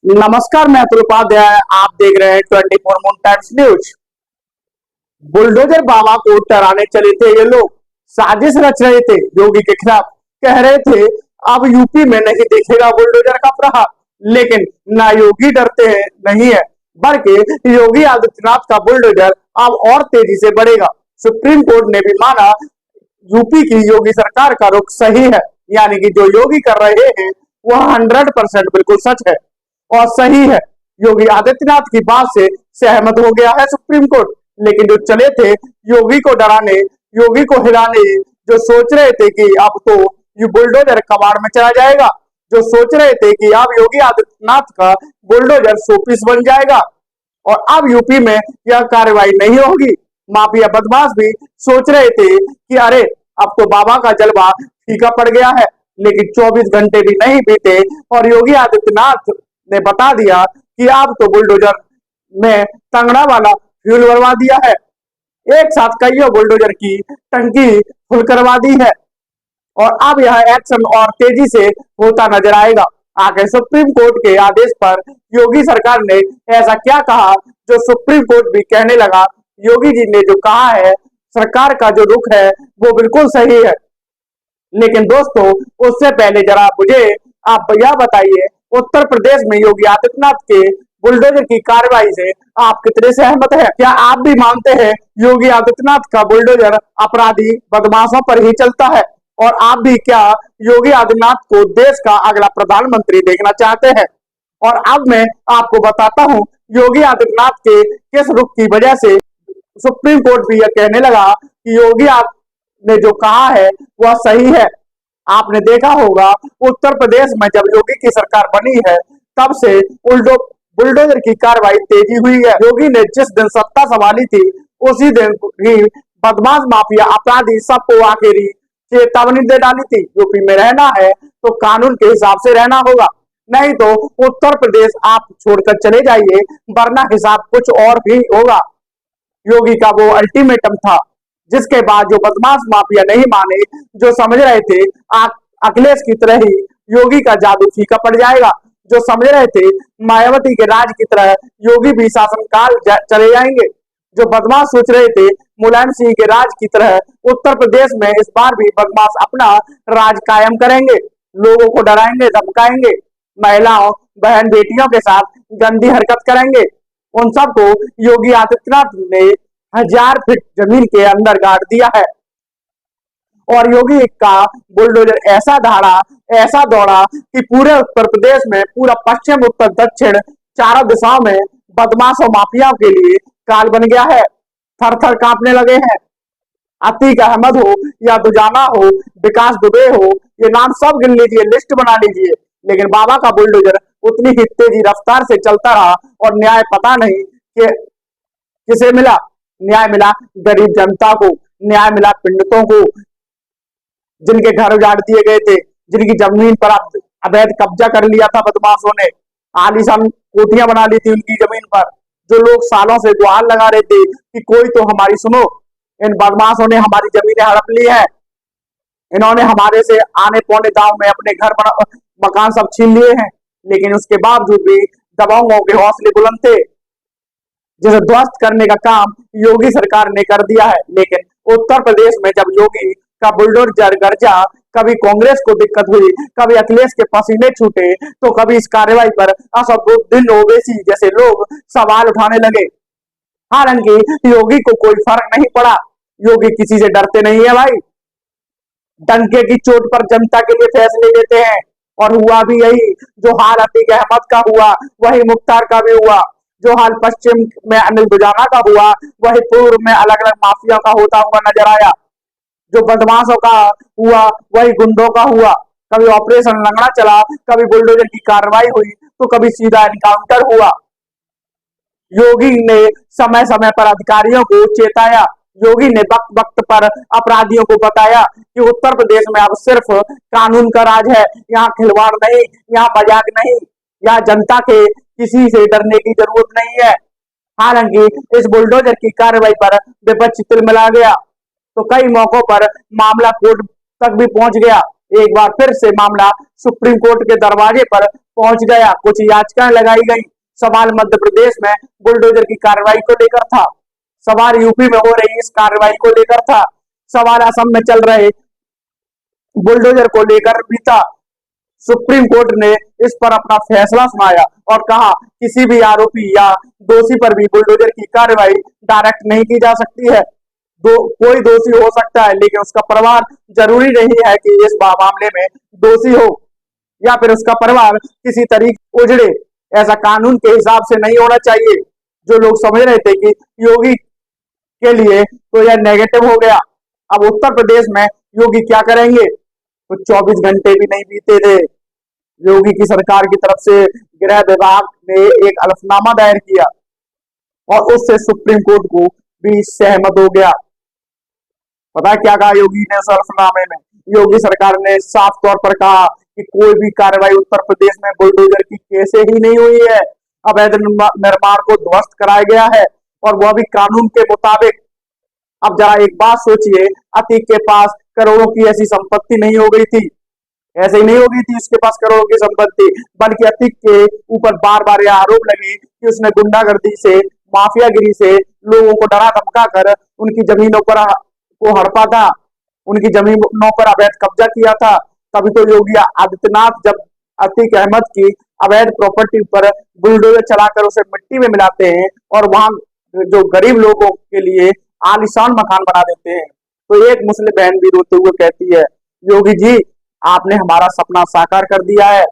नमस्कार, मैं अतुल उपाध्याय। आप देख रहे हैं 24 मून टाइम्स न्यूज। बुलडोजर बाबा को डराने चले थे ये लोग, साजिश रच रहे थे योगी के खिलाफ। कह रहे थे अब यूपी में नहीं दिखेगा बुलडोजर का प्रहार। लेकिन ना योगी डरते हैं नहीं है, बल्कि योगी आदित्यनाथ का बुलडोजर अब और तेजी से बढ़ेगा। सुप्रीम कोर्ट ने भी माना यूपी की योगी सरकार का रुख सही है, यानी कि जो योगी कर रहे हैं वह 100% बिल्कुल सच है और सही है। योगी आदित्यनाथ की बात से सहमत हो गया है सुप्रीम कोर्ट। लेकिन जो चले थे योगी को डराने, योगी को हिलाने, जो सोच रहे थे कि अब तो ये बुलडोजर कबाड़ में चला जाएगा, जो सोच रहे थे कि अब योगी आदित्यनाथ का बुलडोजर शोपीस बन जाएगा और अब यूपी में यह कार्रवाई नहीं होगी, माफिया बदमाश भी सोच रहे थे कि अरे अब तो बाबा का जलवा फीका पड़ गया है। लेकिन 24 घंटे भी नहीं बीते और योगी आदित्यनाथ ने बता दिया कि अब तो बुलडोजर में तंगड़ा वाला फ्यूल भरवा दिया है। एक साथ कईयों बुलडोजर की टंकी फुल करवा दी है और अब यह एक्शन और तेजी से होता नजर आएगा। आखिर सुप्रीम कोर्ट के आदेश पर योगी सरकार ने ऐसा क्या कहा जो सुप्रीम कोर्ट भी कहने लगा योगी जी ने जो कहा है, सरकार का जो रुख है वो बिल्कुल सही है। लेकिन दोस्तों, उससे पहले जरा मुझे आप यह बताइए, उत्तर प्रदेश में योगी आदित्यनाथ के बुलडोजर की कार्रवाई से आप कितने सहमत हैं? क्या आप भी मानते हैं योगी आदित्यनाथ का बुलडोजर अपराधी बदमाशों पर ही चलता है? और आप भी क्या योगी आदित्यनाथ को देश का अगला प्रधानमंत्री देखना चाहते हैं? और अब मैं आपको बताता हूं योगी आदित्यनाथ के किस रुख की वजह से सुप्रीम कोर्ट भी यह कहने लगा कि योगी ने जो कहा है वह सही है। आपने देखा होगा उत्तर प्रदेश में जब योगी की सरकार बनी है तब से बुलडोजर की कार्रवाई तेजी हुई है। योगी ने जिस दिन सत्ता संभाली थी उसी दिन ही बदमाश माफिया अपराधी सबको आखिरी चेतावनी दे डाली थी, यूपी में रहना है तो कानून के हिसाब से रहना होगा, नहीं तो उत्तर प्रदेश आप छोड़कर चले जाइए वरना हिसाब कुछ और भी होगा। योगी का वो अल्टीमेटम था जिसके बाद जो बदमाश माफिया नहीं माने, जो समझ रहे थे अखिलेश की तरह ही योगी का जादू फीका पड़ जाएगा, जो समझ रहे थे मायावती के राज की तरह योगी भी शासनकाल चले जाएंगे, जो बदमाश सोच रहे थे मुलायम सिंह के राज की तरह उत्तर प्रदेश में इस बार भी बदमाश अपना राज कायम करेंगे, लोगों को डराएंगे, धमकाएंगे, महिलाओं बहन बेटियों के साथ गंदी हरकत करेंगे, उन सबको योगी आदित्यनाथ ने 1000 फीट जमीन के अंदर गाड़ दिया है। और योगी का बुलडोजर ऐसा दौड़ा कि पूरे उत्तर प्रदेश में, पूरा पश्चिम उत्तर दक्षिण चारों दिशाओं में बदमाश और माफियाओं के लिए काल बन गया है। थर थर कांपने लगे हैं। अतीक अहमद हो या दुजाना हो, विकास दुबे हो, ये नाम सब गिन लीजिए, लिस्ट बना लीजिए, लेकिन बाबा का बुलडोजर उतनी ही तेजी रफ्तार से चलता रहा और न्याय पता नहीं कि किसे मिला। न्याय मिला गरीब जनता को, न्याय मिला पीड़ितों को, जिनके घर उजाड़ दिए गए थे, जिनकी जमीन पर अवैध कब्जा कर लिया था बदमाशों ने, आलीशान कोठियां बना ली थी उनकी जमीन पर, जो लोग सालों से गुहार लगा रहे थे कि कोई तो हमारी सुनो। इन बदमाशों ने हमारी जमीनें हड़प ली है, इन्होंने हमारे से आने पौने दाव में अपने घर मकान सब छीन लिए हैं। लेकिन उसके बावजूद भी दबंगों के हौसले बुलंद थे, जिसे ध्वस्त करने का काम योगी सरकार ने कर दिया है। लेकिन उत्तर प्रदेश में जब योगी का बुलडोजर गरजा, कभी कांग्रेस को दिक्कत हुई, कभी अखिलेश के पसीने छूटे, तो कभी इस कार्रवाई पर असदुद्दीन ओवैसी जैसे लोग सवाल उठाने लगे। हालांकि योगी को कोई फर्क नहीं पड़ा, योगी किसी से डरते नहीं है भाई, डंके की चोट पर जनता के लिए फैसले लेते हैं। और हुआ भी यही, जो हाल अतीक अहमद का हुआ वही मुख्तार का भी हुआ, जो हाल पश्चिम में अनिल दुजाना का हुआ वही पूर्व में अलग अलग माफिया का होता हुआ नजर आया, जो बदमाशों का हुआ वही गुंडों का हुआ। कभी ऑपरेशन लंगड़ा चला, कभी बुलडोजर की कार्रवाई हुई, तो कभी सीधा एनकाउंटर हुआ। योगी ने समय समय पर अधिकारियों को चेताया, योगी ने वक्त वक्त पर अपराधियों को बताया कि उत्तर प्रदेश में अब सिर्फ कानून का राज है, यहाँ खिलवाड़ नहीं, यहाँ मजाक नहीं, यहाँ जनता के किसी से डरने की जरूरत नहीं है। हालांकि इस बुलडोजर की कार्रवाई पर विपक्ष तिलमिला गया, तो कई मौकों पर मामला कोर्ट तक भी पहुंच गया। एक बार फिर से मामला सुप्रीम कोर्ट के दरवाजे पर पहुंच गया। कुछ याचिकाएं लगाई गई। सवाल मध्य प्रदेश में बुलडोजर की कार्रवाई को लेकर था, सवाल यूपी में हो रही इस कार्रवाई को लेकर था, सवाल असम में चल रहे बुलडोजर को लेकर भी था। सुप्रीम कोर्ट ने इस पर अपना फैसला सुनाया और कहा किसी भी आरोपी या दोषी पर भी बुलडोजर की कार्रवाई डायरेक्ट नहीं की जा सकती है। कोई दोषी हो सकता है, लेकिन उसका परिवार जरूरी नहीं है कि इस मामले में दोषी हो या फिर उसका परिवार किसी तरीके उजड़े। ऐसा कानून के हिसाब से नहीं होना चाहिए। जो लोग समझ रहे थे कि योगी के लिए तो यह नेगेटिव हो गया। अब उत्तर प्रदेश में योगी क्या करेंगे? तो 24 घंटे भी नहीं बीते थे, योगी की सरकार की तरफ से गृह विभाग ने एक हलफनामा दायर किया और उससे सुप्रीम कोर्ट को भी सहमत हो गया। पता है क्या कहा योगी ने उस हलफनामे में? योगी सरकार ने साफ तौर पर कहा कि कोई भी कार्रवाई उत्तर प्रदेश में बुलडोजर की कैसे ही नहीं हुई है। अवैध निर्माण को ध्वस्त कराया गया है और वह भी कानून के मुताबिक। अब जरा एक बात सोचिए, अतीक के पास करोड़ों की ऐसी संपत्ति नहीं हो गई थी, ऐसे ही नहीं हो गई थी उसके पास करोड़ों की संपत्ति, बल्कि अतीक के ऊपर बार बार यह आरोप लगे कि उसने गुंडागर्दी से, माफियागिरी से लोगों को डरा धमका कर उनकी जमीनों पर को हड़पा था, उनकी जमीनों पर अवैध कब्जा किया था। तभी तो योगी आदित्यनाथ जब अतीक अहमद की अवैध प्रॉपर्टी पर बुलडोजर चलाकर उसे मिट्टी में मिलाते हैं और वहां जो गरीब लोगों के लिए आलीशान मकान बना देते हैं, तो एक मुस्लिम बहन भी रोते हुए कहती है, योगी जी आपने हमारा सपना साकार कर दिया है,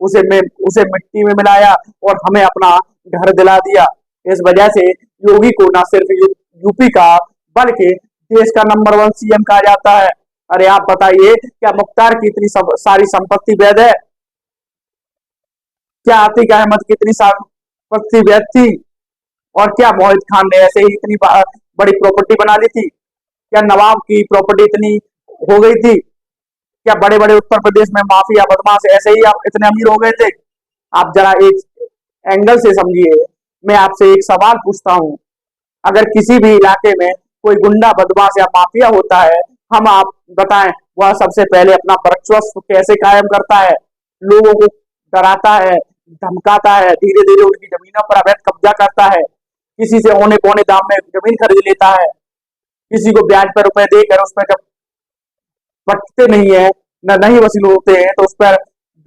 उसे मिट्टी में मिलाया और हमें अपना घर दिला दिया। इस वजह से योगी को न सिर्फ यूपी का बल्कि देश का नंबर 1 सीएम कहा जाता है। अरे आप बताइए, क्या मुख्तार की इतनी सारी संपत्ति वैध है? क्या अतीक अहमद की इतनी संपत्ति वैध थी? और क्या मोहित खान ने ऐसे ही इतनी बड़ी प्रॉपर्टी बना ली थी? क्या नवाब की प्रॉपर्टी इतनी हो गई थी? क्या बड़े बड़े उत्तर प्रदेश में माफिया बदमाश ऐसे ही आप इतने अमीर हो गए थे? आप जरा एक एंगल से समझिए। मैं आपसे एक सवाल पूछता हूँ, अगर किसी भी इलाके में कोई गुंडा बदमाश या माफिया होता है, हम आप बताएं वह सबसे पहले अपना वर्चस्व कैसे कायम करता है? लोगों को डराता है, धमकाता है, धीरे धीरे उनकी जमीनों पर अवैध कब्जा करता है, किसी से औने पौने दाम में जमीन खरीद लेता है, किसी को ब्याज पर रुपए देकर उस पर जब बचते नहीं है, न नहीं वसूल होते हैं, तो उस पर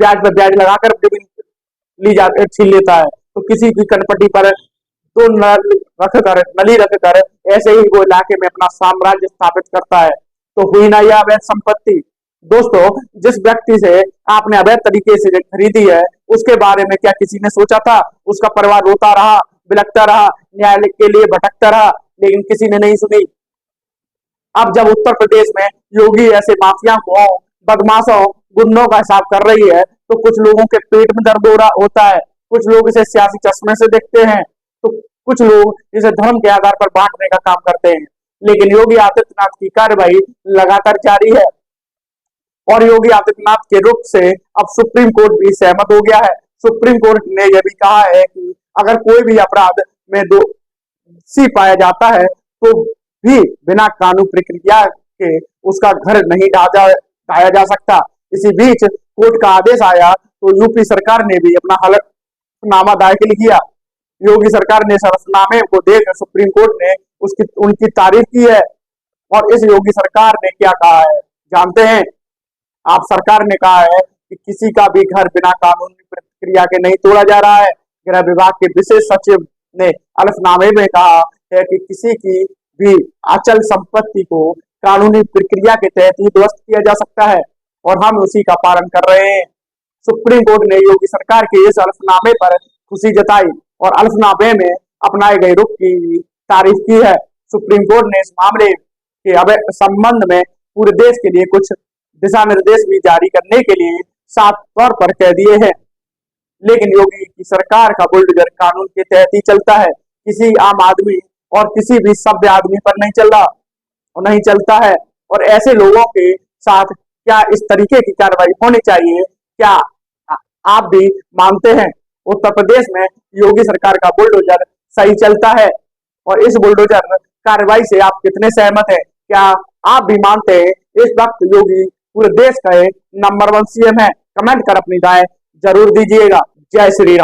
ब्याज लगाकर जमीन ली जाकर छीन लेता है। तो किसी की कनपट्टी पर तो नली रखकर ऐसे ही वो इलाके में अपना साम्राज्य स्थापित करता है। तो हुई ना यह अवैध संपत्ति? दोस्तों, जिस व्यक्ति से आपने अवैध तरीके से खरीदी है, उसके बारे में क्या किसी ने सोचा था? उसका परिवार रोता रहा, बिलखता रहा, न्यायालय के लिए भटकता रहा, लेकिन किसी ने नहीं सुनी। अब जब उत्तर प्रदेश में योगी ऐसे माफिया को, बदमाशों, गुंडों का हिसाब कर रही है, तो कुछ लोगों के पेट में दर्द हो रहा होता है, कुछ लोग इसे सियासी चश्मे से देखते हैं, तो कुछ लोग इसे धर्म के आधार पर बांटने का काम करते हैं। लेकिन योगी आदित्यनाथ की कार्रवाई लगातार जारी है और योगी आदित्यनाथ के रुख से अब सुप्रीम कोर्ट भी सहमत हो गया है। सुप्रीम कोर्ट ने यह भी कहा है कि अगर कोई भी अपराध में दोषी पाया जाता है तो भी बिना कानूनी प्रक्रिया के उसका घर नहीं ढाया जा सकता। इसी बीच कोर्ट का आदेश आया तो यूपी सरकार ने भी अपना हलफनामा दाखिल किया। योगी सरकार ने हलफनामे को देकर सुप्रीम कोर्ट ने उनकी तारीफ की है। और इस योगी सरकार ने क्या कहा है जानते हैं आप? सरकार ने कहा है कि किसी का भी घर बिना कानूनी प्रक्रिया के नहीं तोड़ा जा रहा है। गृह विभाग के विशेष सचिव ने हलफनामे में कहा है कि किसी की भी अचल संपत्ति को कानूनी प्रक्रिया के तहत ही ध्वस्त किया जा सकता है और हम उसी का पालन कर रहे हैं। सुप्रीम कोर्ट ने योगी सरकार के इस हलफनामे पर खुशी जताई और हलफनामे में अपनाए गए रुख की तारीफ की है। सुप्रीम कोर्ट ने इस मामले के संबंध में पूरे देश के लिए कुछ दिशा निर्देश भी जारी करने के लिए साफ तौर पर कह दिए हैं। लेकिन योगी की सरकार का बुलडोजर कानून के तहत ही चलता है, किसी आम आदमी और किसी भी सभ्य आदमी पर नहीं चल रहा और नहीं चलता है। और ऐसे लोगों के साथ क्या इस तरीके की कार्रवाई होनी चाहिए? क्या आप भी मानते हैं उत्तर प्रदेश में योगी सरकार का बुलडोजर सही चलता है? और इस बुलडोजर कार्रवाई से आप कितने सहमत हैं? क्या आप भी मानते हैं इस वक्त योगी पूरे देश का नंबर 1 सीएम है? कमेंट कर अपनी राय जरूर दीजिएगा। जय श्री राम।